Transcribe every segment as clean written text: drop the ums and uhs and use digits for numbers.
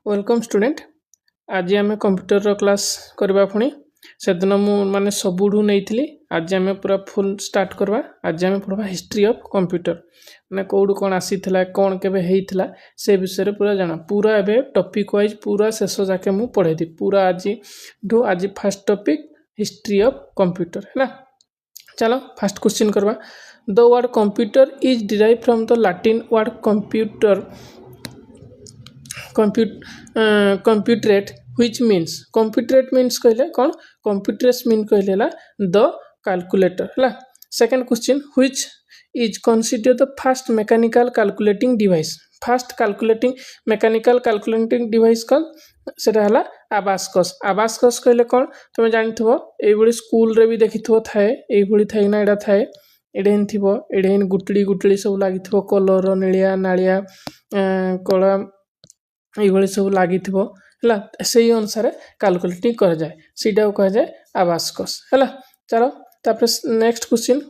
Welcome student. आज आम computer class करवा पुणी से दिन मुझे सबुठू नहीं आज आम पूरा फुल स्टार्ट करवा। आज आम पढ़वा हिस्ट्री ऑफ कंप्यूटर मैंने कौटू कौन आसी कौन के से विषय पूरा जाना पूरा एवं टॉपिक वाइज पूरा शेष जाके मुझे पढ़ेदी पूरा आज first topic history of computer है। चलो फास्ट क्वेश्चन करवा। The word computer is derive from the Latin word computare which means computare means कहले कौन कंप्यूटरेट मीन कहले द कैलकुलेटर है। Second question which is consider the first mechanical calculating device first calculating mechanical calculating device कल सेटा हला अबास्कस। अबास्कस कहले कौन तुम जानिथबो एबोली स्कूल रे भी देखिथबो थाए एबोली थाई ना एडा थाए एडेन थिबो एडेन गुटड़ी गुटड़ी सब लागिथबो कलर नीलिया नालिया कला ये सब लगी से अनुसार कैलकुलेटिंग कर जाए सीटा कह जाए अबास्कस है। चलो तापर next question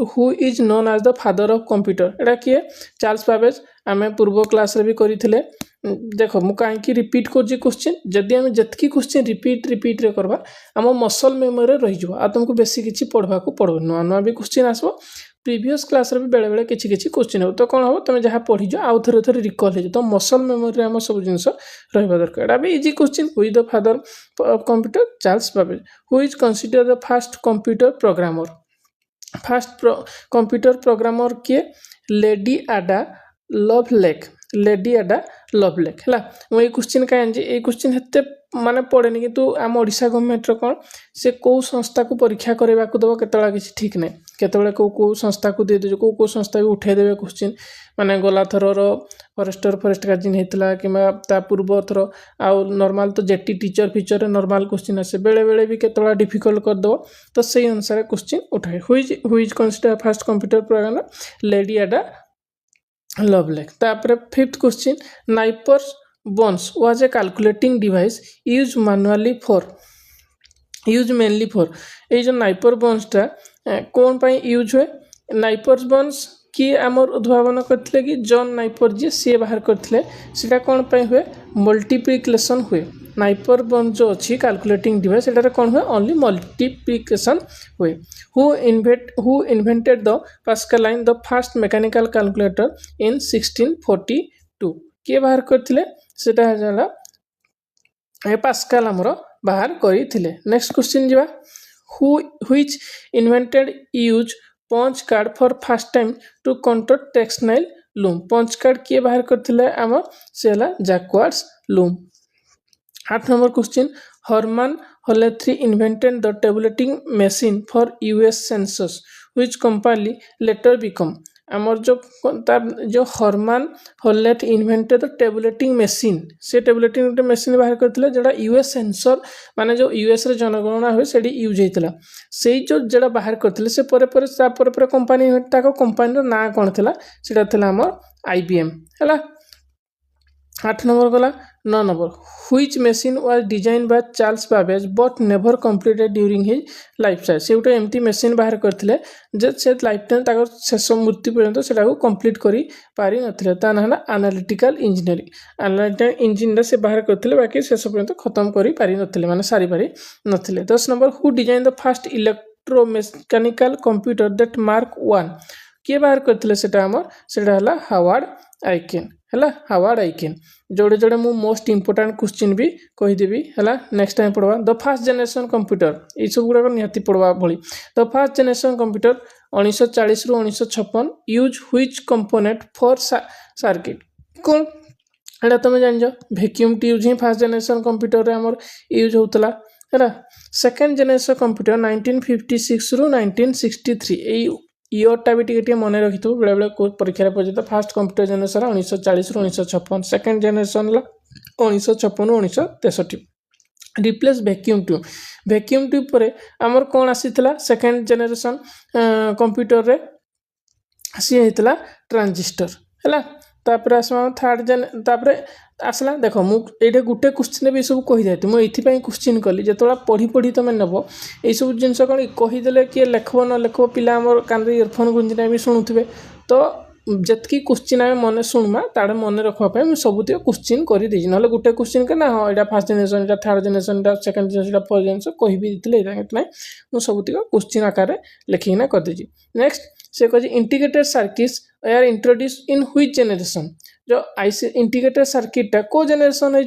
who is known as the father of computer एटा किए चार्ल्स बाबेज आम पूर्व क्लास रे भी करते। देखो मु कहीं रिपीट कर क्वेश्चन जदि आम जितकी क्वेश्चन रिपीट रे करवा आम मसल मेमोरी रही आ तुमको बेसी किसी पढ़वा को पड़ो नुआ नुआ भी क्वेश्चन आसो प्रीवियस क्लास रे भी बेले बेले किसी क्वेश्चन हो तो कौन हो तुम जहाँ पढ़ीज आउ थे थे रिकल हो तो मसल मेमोरी आम सब जिन रहा दरकार। एटा भी easy question who is the father of computer Charles Babbage. Who is consider the first computer programmer fast computer programmer किए लेडी आडा लवलेक लेडी आडा लवलेक है। मुझे क्वेश्चन कहीं क्वेश्चन हेते माने पड़ेनि किंतु आम ओडिशा गवर्नमेंट कौन से कौ संस्था को परीक्षा करवा दब केतला किसी ठीक नहीं केतले कौ संस्था को दे दे कौ संस्था भी उठे देवे क्वेश्चन माने गला थरर फॉरेस्ट गार्जियन होता कि पूर्व थर आउ नॉर्मल तो jetty teacher feature normal question आसे बेले बेले भी केतला डिफिकल्ट कर दो तो सही अनुसार क्वेश्चन उठाए। Who is consider first computer program lady Ada Lovelace. तापर fifth question Napier's bones was a calculating device use mainly for ये जो नाइपर बोन्सटा कौन पाई यूज हुए नाइपर्स बोन्स किए आमर उद्भावन करते कि जॉन नाइपर जी सी बाहर करते सीटा कौन पाई हुए मल्टीप्लिकेशन हुए नाइपर बोन जो अच्छी कैलकुलेटिंग डिवाइस एटारे कौन हुए ओनली मल्टीप्लिकेशन हुए। Who invented the Pascaline the first mechanical calculator in 1642 किए बाहर करते सेटा जाला पास्कल आमर बाहर करथिले। नेक्स्ट क्वेश्चन जीवा which invented use punch card for first time to control textile loom punch card किए बाहर करथिले आमर से हला Jacquard's loom. 8 number question Herman Hollerith invented the tabulating machine for US census which company later become आमर जो Herman Hollerith invented the tabulating machine से tabulating machine बाहर करथिले जेडा यूएस सेंसर माने जो यूएस रे जनगणना हुए सेडी यूज हेतिला से जो जेडा बाहर करथिले से परे कंपनी ताको कंपनी रो ना कोन थिला सेडा थिला आमर आईबीएम हैला। 8 नंबर गला। 9 number which machine was design by Charles Babbage but never completed during his life time से गोटे एमती मशीन बाहर करथिले जे से लाइफ टाइम ताकर शेष मृत्यु पर्यंत सेटा को कंप्लीट करी पारि नथिले ता ना एनालिटिकल इंजीनियरिंग से बाहर करथिले बाकी शेष पर्यंत खत्म करी पारि नथिले माने सारी पारि नथिले। 10 number who design the first electromechanical computer that mark 1 किए बाहर करथिले सेटा हमर सेटा हला हावर्ड आइकेन है। हावर्ड आइकेन जोड़े जोड़े मु मोस्ट इंपोर्टेंट क्वेश्चन भी कहीदेवी है। नेक्स्ट टाइम पढ़वा द फास्ट जनरेशन कंप्यूटर ये सब गुड़ाक निहाती पढ़वा भली। द फास्ट जनरेशन कंप्यूटर 1940 रु 1956 use which component for circuit कौन एटा तुम जान वैक्यूम ट्यूब ही फास्ट जनरेशन कंप्यूटर आमर यूज होता है। सेकेंड जनरेशन कंप्यूटर 1956 रु 1963 इयरटा भी टे मन रखी थो बेले बेले परीक्षा पहुंचे फास्ट कंप्यूटर जनरेशन 1940 रु 1956 सेकेंड जनरेशन 1956 रु 1963 रिप्लेस वैक्यूम ट्यूब पर आमर कौन आसीथिला सेकेंड जनरेशन कंप्यूटर रे सी होता ट्रांजिस्टर है। तापर आसमा थर्ड तापर आसला देख मुझे गोटे क्वेश्चन भी सब कही जाती मुझे क्वेश्चन कली जो पढ़ी पढ़ी तुम नब ये सब जिन कौन कहीदे किए लेखब न लेखब पिला कान इयरफोन गुंजना भी शुणुवे तो जितकी क्वेश्चन आम मन शुणमा ताड़े मन रखापी मुझे सबुत क्वेश्चन कर देती ना गोटे क्वेश्चन के ना हाँ यहाँ फर्स्ट जनरेशन यहाँ third generation second generation fourth generation कह भी देते मुझे सबुत क्वेश्चन आकार लिखिना कर देती। नेक्स्ट से कह integrated circuits are introduce in which generation जो आईसी इंटीग्रेटेड सर्किटा को जनरेशन है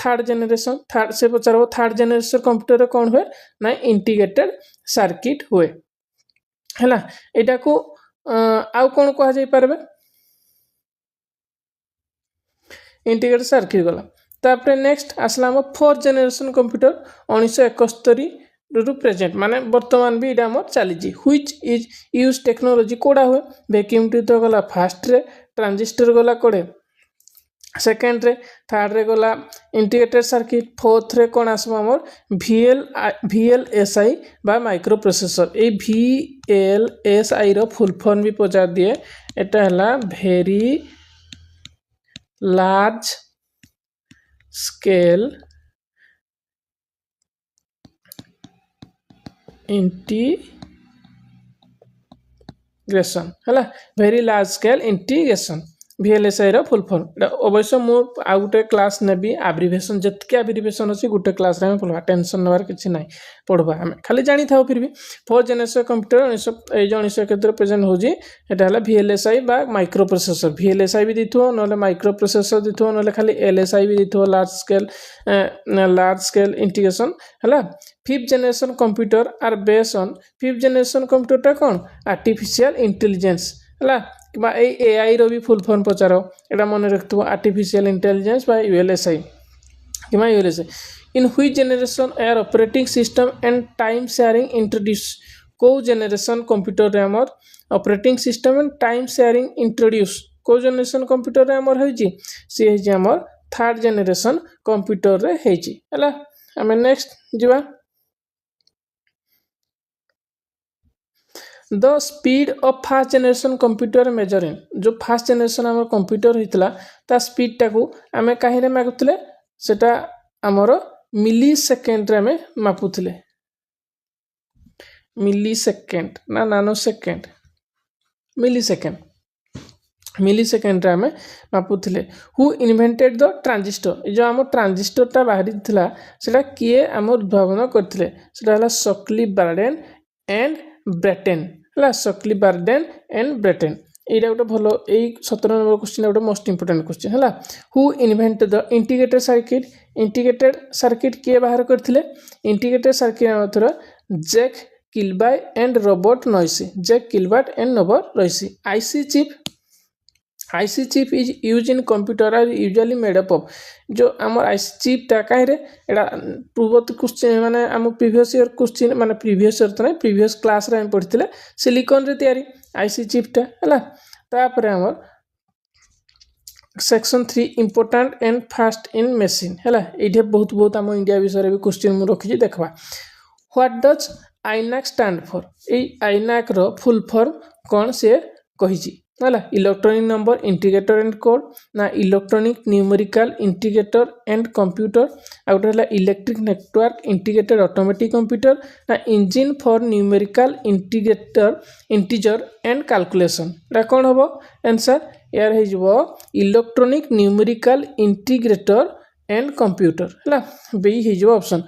थर्ड जनरेशन थर्ड से पचार थर्ड जनरेशन कंप्यूटर कौन हुए ना इंटीग्रेटेड सर्किट हुए है यहाँ को आउ कौन कह पारे इंटीग्रेटेड सर्किट गला। तापर नेक्स्ट आसला हम फोर्थ जनरेशन कंप्यूटर 1971 रु प्रेजेंट माने वर्तमान भी इटा हमर चली व्हिच इज यूज टेक्नोलॉजी कोड़ा हुए वैक्यूम ट्यूब तो गला फास्ट रे ट्रांजिस्टर गला कोड़े सेकेंड रे थर्ड रे गला इंटीग्रेटेड सर्किट फोर्थ रे कौन आसबा हमर VLSI बा माइक्रो प्रोसेसर ए VLSI रो फुल फॉर्म भी पचार दिए एटा हला वेरी लार्ज स्केल इंटीग्रेशन है very large scale integration VLSI रो फुल फॉर्म अवश्य मु आ गोटे क्लास नेबी एब्रिविएशन जितके एब्रिविएशन अच्छी गोटे क्लास रे पढ़वा टेंशन नवार किसी ना पढ़वा आम खाली जानी था फिर भी फोर्थ जनरेशन कंप्यूटर 1971 प्रेजेंट हो VLSI बा माइक्रो प्रोसेसर VLSI भी दीथो ना माइक्रो प्रोसेसर दीथो ना खाली LSI भी दीथो लार्ज स्केल इंटीग्रेशन है। Fifth generation computer are based on fifth generation computer कौन आर्टिफिशियल इंटेलिजेंस है कि AI रो भी फुल फॉर्म पचार एटा मन रखिथो आर्टिफिशियल इंटेलिजेंस बा ULSI कि ULSI in which generation are operating system and time sharing introduce को जनरेशन कंप्यूटर रे हमर operating system and time sharing introduce को जनरेशन कंप्यूटर रे हमर होई जी सी है जी हमर थर्ड जनरेशन कंप्यूटर रे है जी हला हमें नेक्स्ट जीवा the speed of fast generation computer measuring जो फास्ट जनरेशन आम कंप्यूटर होता ता स्पीड टाको आम कहीं मागुले सेटा आमर मिली सेकेंड रे आम मापुले मिली सेकेंड ना नानो सेकेंड मिली सेकेंड रे आम मापुले हु इन्वेंटेड द ट्रांजिस्टर जो आम ट्रांजिस्टरटा बाहरी थिला सेटा किए आम उद्भावन करथिले सेटा हला शकली बार्डेन एंड ब्रेटेन है शकली बार्डेन एंड ब्रेटेन यहाँ गोटे भल यही 17 नंबर क्वेश्चन गोटे मोस्ट इंपोर्टेंट क्वेश्चन है who invented the integrated circuit किए बाहर करथिले integrated circuit Jack Kilby and Robert Noyce IC chip is used in computer are usually made up of जो आमर IC chip टा कहीं रे एटा पूर्वत क्वेश्चन माने आम प्रीवियस ईयर क्वेश्चन माने प्रीवियस ईयर तो नहीं प्रीवियस क्लास रे हम पढ़िथिले सिलिकॉन रे तयारी IC chip टा हला तापर आमर section 3 important and fast in machine हला एठे बहुत आम इंडिया विषय भी क्वेश्चन मु रखी देखबा what does ENIAC stand for ए आईनाक रो फुल फॉर्म कौन से कहिजी है electronic number integrator and code ना electronic numerical integrator and computer आ गोटे electric network integrated automatic computer ना engine for numerical integer and calculation एटा कौन हम आंसर यार हो electronic numerical integrator and computer है बी हो option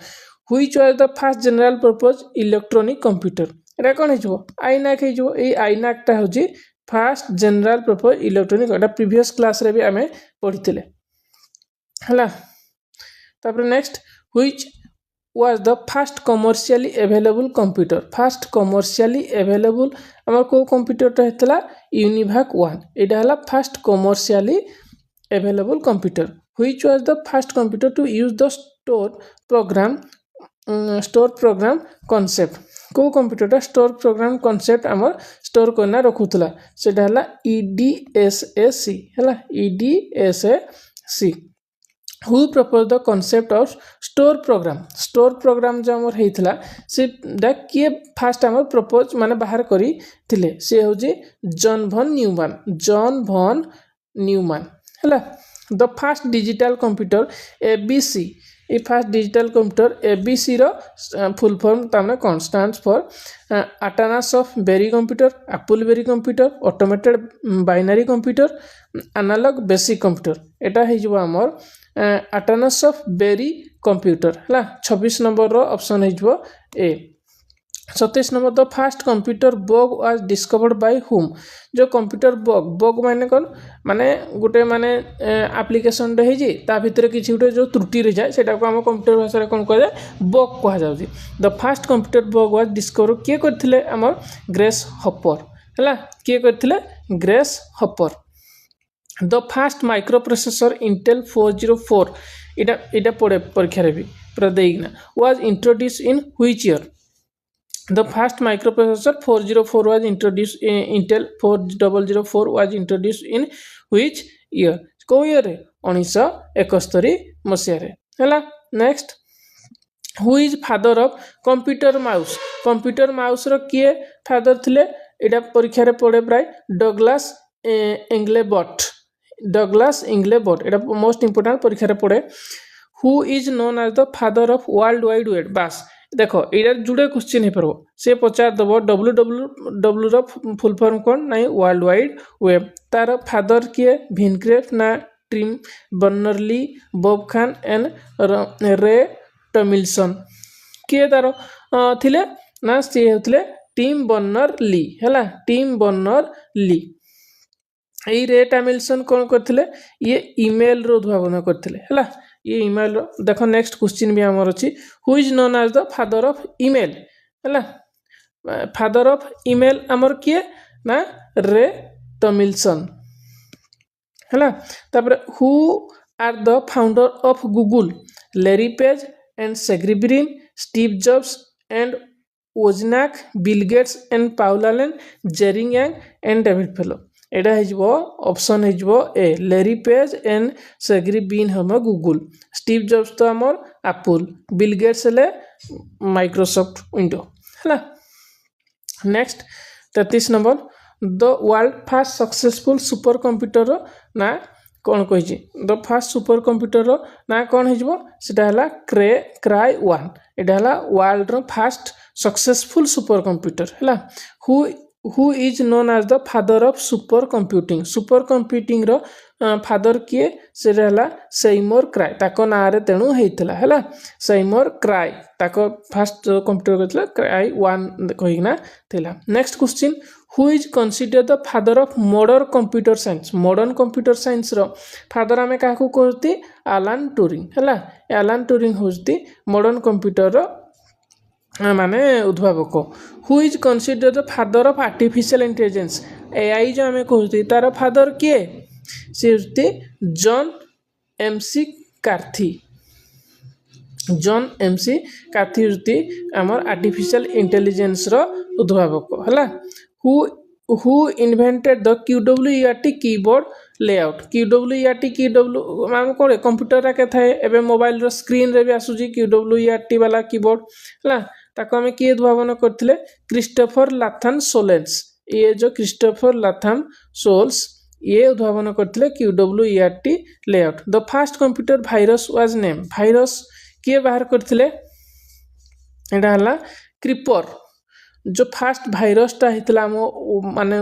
which was the first general purpose electronic computer एटा कौन हो आईनाक हो आईनाकटा हूँ फास्ट जनरल पर्पज इलेक्ट्रॉनिक एटा प्रीवियस क्लास रे भी आमे पढ़िथिले हला तापर next which was the first commercially available computer first commercially available हमर को कंप्यूटर हेतला यूनिभाक 1 एटा हला first commercially available computer which was the first computer to use the store program concept को कंप्यूटर स्टोर प्रोग्राम कांसेप्ट आमर store करना रखुला सेटा हला EDSAC हला EDSAC who propose the concept of store programme जो आमर हेइथला से किए फास्ट आमर प्रपोज माने बाहर करी थिले से होजी जॉन भन न्यूमैन हला the first digital computer ABC ये फास्ट डिजिटल कंप्यूटर एबीसी रो फुल फॉर्म तामने कौन stands for Atanasoff Berry computer, Apple Berry computer, automated binary computer, analog basic computer. एटा हे जबो हमर अटानास ऑफ बेरी कंप्यूटर हला 26 नंबर रो ऑप्शन हे जबो ए। 27 number the first computer bug was discovered by whom. जो computer bug माने कौन माने गोटे माने एप्लिकेशन रे हे ता भितर किछि गोटे जो त्रुटि रह जाए सेटा को हम कंप्यूटर भाषा रे कोन कह जाए बग कहा जाउची। The first computer bug was discovered किए करथिले हमर ग्रेस हॉपर हला किए करथिले Grace Hopper. The first microprocessor Intel 404 इटा पड़े परीक्षा रे भी पूरा देइना was introduce in which year. The first microprocessor 404 was introduced in Intel 4004 was introduced in which year? को year रे 1971 मसिया रे हला। Next who is father of computer mouse. Computer mouse रो किए फादर थिले एटा परीक्षा रे पड़े प्राय डगलास इंग्लेबट। डगलास इंग्लेबट एटा मोस्ट इंपोर्टेंट परीक्षा रे पड़े। Who is known as the father of world wide web. बास देखो ये जुड़े क्वेश्चन हो पार से पचार दब www रो फुल फॉर्म कौन ना वर्ल्ड वाइड वेब। तार फादर किए भिनक्रेफ ना टिम बर्नर्ली बब खान एंड रे टमिल्सन। किए तार थिले ना सी होते टिम बर्नर्ली हैला टिम बर्नर्ली। ये रे टमिल्सन कौन करथिले ये ईमेल रो उद्भावन करथिले हैला ये ईमेल देखो। नेक्स्ट क्वेश्चन भी हमर अछि who is known as the father of email हैला। फादर ऑफ ईमेल हमर किए ना रे टमिल्सन हैला। तापर who are the founder of Google. Larry Page and Sergey Brin, Steve Jobs and Wozniak, Bill Gates and Paul Allen, Jerry Yang and David Filo. एटा हेजबो option हेजबो A Larry Page and Sergey Brin हम Google, Steve Jobs तो हमर Apple, Bill Gates ले Microsoft window हैला। Next 33 number the world fast successful super computer ना कौन कहि। द फास्ट सुपर कंप्यूटर ना कौन हेजबो सेटा हला क्राई 1। एटा हला वर्ल्ड रो फास्ट सक्सेसफुल सुपर कंप्यूटर हैला। Who is known as the father of super computing. Super computing रो फादर किए से हला सेइमोर क्राई ताको ना रे तेणु हेइतला हैला सेइमोर क्राई ताको फास्ट कंप्यूटर करथला क्राई 1 कहिना थिला। Next question who is consider the father of modern computer science. Modern computer science रो फादर आमे काकू कहती एलन ट्यूरिंग हैला। एलन ट्यूरिंग होती मॉडर्न कंप्यूटर रो माने उद्भावक। Who is consider the father of artificial intelligence. AI जो आमे कहती तार फादर किए सी होती John McCarthy. John McCarthy होती आमर आर्टिफिशियल इंटेलिजेंस रो उद्भावक हैला। Who invented the QWERT keyboard layout. QWERT QW मान कोड़े कंप्यूटर के थाए एबे मोबाइल रो स्क्रीन रे भी आसुजी QWERT वाला कीबोर्ड हैला। ताको हमें किए उद्भावन करथिले क्रिस्टोफर लाथन सोलेंस। ये जो क्रिस्टोफर लाथन सोल्स ये उद्भावन करथिले QWERT layout. The first computer virus was name. Virus किए बाहर करथिले एटा हला क्रीपर। जो फास्ट वायरस ता हितला माने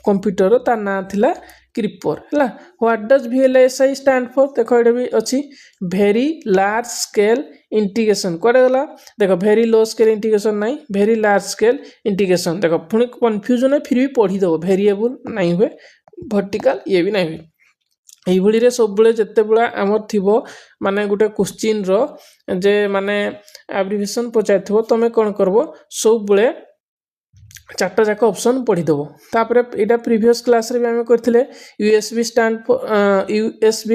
कंप्यूटर तार ना थिला क्रीपर हैला। What does VLSI stand for. देखो एटा भी अछि वेरी लार्ज स्केल इंटीग्रेशन। कोडे गला देखो वेरी लो स्केल इंटीग्रेशन नहीं वेरी लार्ज स्केल इंटीग्रेशन। देखो पुनी कंफ्यूजन है फिर भी पढ़ी दो वेरिएबल नहीं हुए वर्टिकल ये भी नहीं हुए। एई भली रे सब बेले जत्ते बेला हमर थिबो माने गुटे क्वेश्चन रो जे माने एब्रिविएशन पचाइथबो तमे कोन करबो सब बेले चारटा जाक ऑप्शन पढ़ी दबो। तापरे एटा प्रीवियस क्लास रे भी हम करथिले USB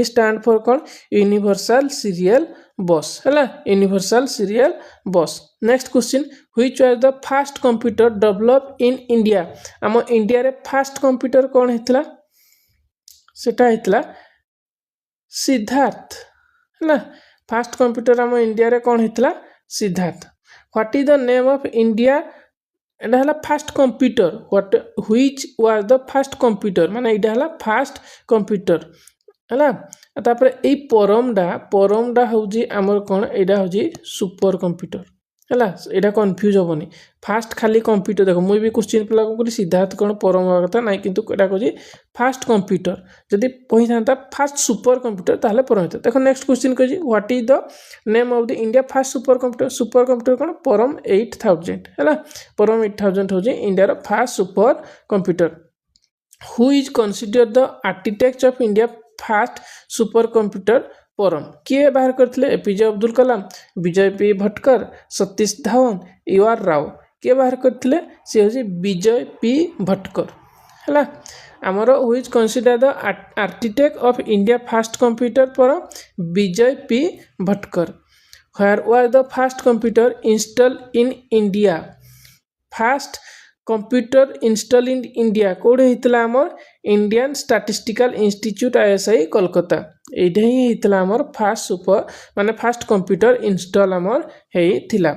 स्टैंड फॉर कोन यूनिवर्सल सीरियल बस हैला universal serial bus. Next question which was the first computer develop in India. हम इंडिया रे फास्ट कंप्यूटर कोन हेतला सेटा हेतला सिद्धार्थ हैला। फास्ट कंप्यूटर हम इंडिया रे कोन हेतला Siddhartha. What is the name of India एटा हला first computer which was the first computer माने एटा हला फास्ट कंप्यूटर है तापर ए परमडा हूँ आमर कौन एटा हूँ सुपर कंप्यूटर है यहाँ कन्फ्यूज हेनी फास्ट खाली कंप्यूटर देख मुझे भी क्वेश्चन पिला को सिद्धार्थ कौन परम हवा कथा ना कि कहूँ फास्ट कंप्यूटर जदि कही था फास्ट सुपर कंप्यूटर ताहले परम होता देखो नेक्स्ट क्वेश्चन कही what is the name of the India fast super computer कौन परम 8000 है परम 8000 हूँ India fast super computer who is consider the architect of India fast super computer परम किए बाहर करते एपीजे अब्दुल कलाम विजय पी भटकर सतीश धवन यूआर राव किए बाहर करते सी हूँ विजय पी भटकर है आमर who is consider the architect of India first computer Param Vijay P Bhatkar where was the first computer install in India first computer install in India कौटे होता आमर Indian statistical institute ISI Kolkata ये ही होता आमर फास्ट सुपर माने फास्ट कंप्यूटर इंस्टॉल आमर होता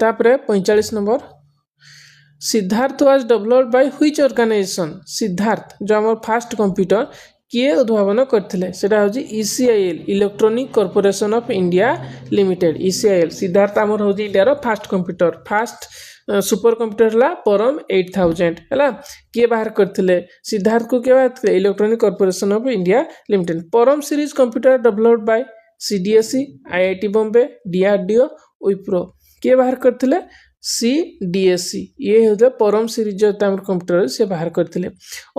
तापर 45 number Siddhartha was developed by which organisation Siddhartha जो आमर फास्ट कंप्यूटर किए उद्भावन करथिले सेटा होजी ECIL electronic corporation of India limited ECIL Siddhartha आमर होजी India first computer first super computer है परम 8000 है किए बाहर करते सिद्धार्थ को किए बाहर electronic corporation of India limited Param series computer developed by CDSE IIT Bombay DRDO Wipro किए बाहर करते सीडीएसई ये होता परम सीरीज जो कंप्यूटर से बाहर करते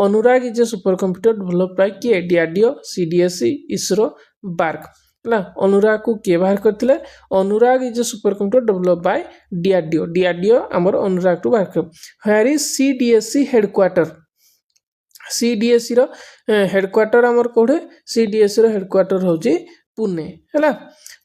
Anurag is a super computer developed by किए डीआरडीओ सीडीएसई इसरो बार्क है अनुराग को किए बाहर करते Anurag is a super computer developed by DRDO आमर अनुराग टू बाहर कर where is CDSE headquarter CDSE रो हेडक्वार्टर आमर कोठे सीडीएसई रो हेडक्वार्टर होची पुणे है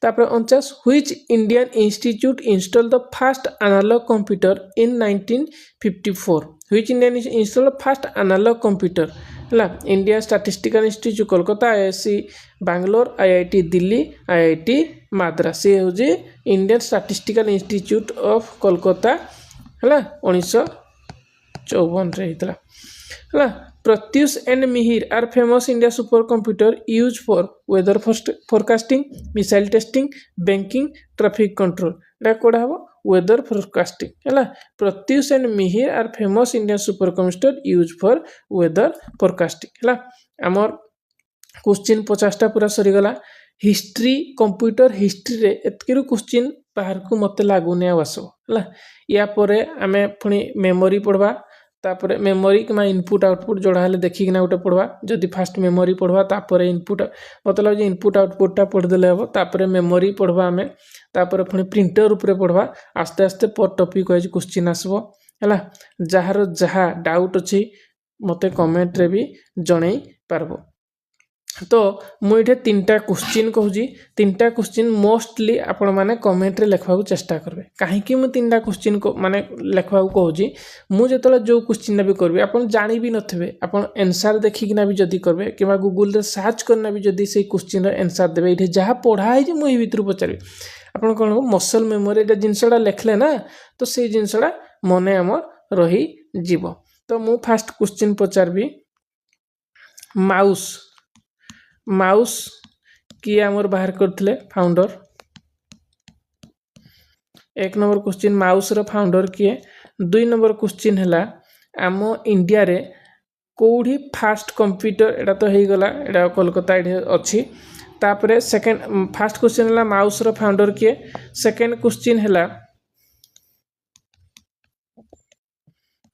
तापर 49 which Indian institute install the first analog computer in 1954 which Indian install first analog computer है India statistical institute Kolkata IIC Bangalore IIT Delhi IIT Madras ये हूँ Indian statistical institute of Kolkata है 1954 है Pratyush and Mihir are famous India super computer use for weather forecasting missile testing banking traffic control एटा कोड़ा हम weather forecasting है Pratyush and Mihir are famous India super computer use for weather forecasting है आमर question 50टा पूरा सरीगला history computer history रे एतकिरु question बाहर को मत लागुने आसो है या परे आमे पुणी मेमोरी पढ़वा तापर मेमोरी कि इनपुट आउटपुट जोड़ा हेले देखिकिना गोटे पढ़वा जदि फास्ट मेमोरी पढ़वा तापर इनपुट मतलब इनपुट आउटपुटा पढ़देले हम तापर मेमोरी पढ़वा आमे तापर पुणी प्रिंटर उपरे पढ़वा आस्ते आस्ते पर टॉपिक वाइज क्वेश्चन आसबो है जार जहाँ डाउट अच्छी मते कमेंट रे भी जणई पारबो तो मुझे 3टा क्वेश्चन कहूँ 3टा क्वेश्चन मोस्टली आपण मैंने कमेंट रे लिखवा चेष्टा करेंगे कहीं मुझे 3टा क्वेश्चन को माने लिखवा कहूँ मुझे जो क्वेश्चन भी करी आप जानी भी नथिबे आपण आंसर देखिकिना भी जदी करबे किबा गूगल रे सर्च करना भी जदी से क्वेश्चन रे आंसर देबे इठे जहाँ पढ़ाई जे मुई भीतर पचारि आपण कोन मसल मेमोरी एटा जिनसडा लिखले ना तो से जिनसडा मने हमर रही जीव तो मु फास्ट क्वेश्चन पचारबी माउस किए आमर बाहर करथिले फाउंडर 1 नंबर क्वेश्चन माउस रो फाउंडर किए 2 नंबर क्वेश्चन हैला आम इंडिया रे कोठी फास्ट कंप्यूटर एटा तो हे गला एटा कोलकाता एठे अछि तापरे सेकंड फास्ट क्वेश्चन हैला माउस रो फाउंडर किए सेकंड क्वेश्चन हैला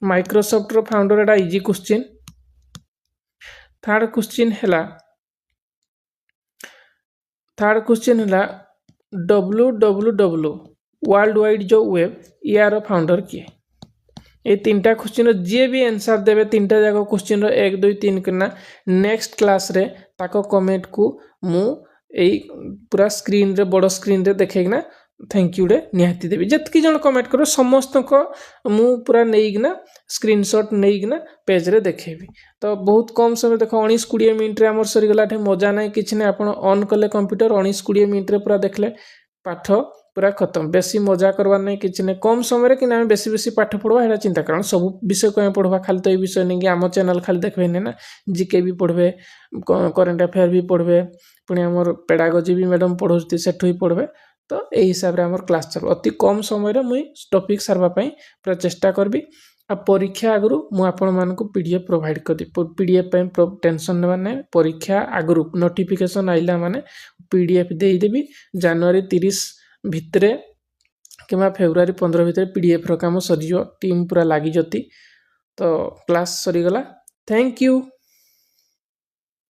माइक्रोसॉफ्ट रो फाउंडर एटा इजी क्वेश्चन थर्ड क्वेश्चन हैला www वर्ल्ड वाइड जो वेब यार फाउंडर किए ये 3टा क्वेश्चन जी भी आंसर देवे 3टा जाक क्वेश्चन 1 2 3 करना नेक्स्ट क्लास रे ताको कमेंट को मु एई पूरा स्क्रीन रे बड़ स्क्रीन रे देखेगना थैंक यू डे निहाती देवी जतकी जन कमेंट करो समस्त को मु पूरा नहींना स्क्रीनशॉट नहींना पेज रे देखेबी तो बहुत कम समय देखो 19-20 मिनट रे हमर सरीगला मजा ना कि आप ऑन कले कंप्यूटर 19-20 मिनट रे पूरा देखले पाठ पूरा खत्म बेसी मजा करवार नहीं किसी नहीं कम समय कि आम बेसी बेसी पाठ पढ़वा है चिंता कारण सब विषय कहीं पढ़वा खाली तो ये विषय नहीं कि आम चैनल खाली देखबे नहीं ना जीके भी पढ़बे करेन्ट अफेयर भी पढ़बे पुणी आमर पेडागोजी भी मैडम पढ़ाती सेठू ही पढ़बे तो यही हिसाब से आमर क्लास चलो अति कम समय मुई टॉपिक सारवाई पूरा चेष्टा करबी आ परीक्षा आगु मु आपण मानक पीडीएफ प्रोवाइड करी पीडीएफ टेंशन नेबार ना परीक्षा आगु नोटिफिकेशन आइला माने पीडीएफ देदेवी जनवरी 30 भितरे कि फेब्रुआरी 15 भितर पीडीएफ रो काम सरीजो टीम पूरा लगी जती तो क्लास सरीगला थैंक यू।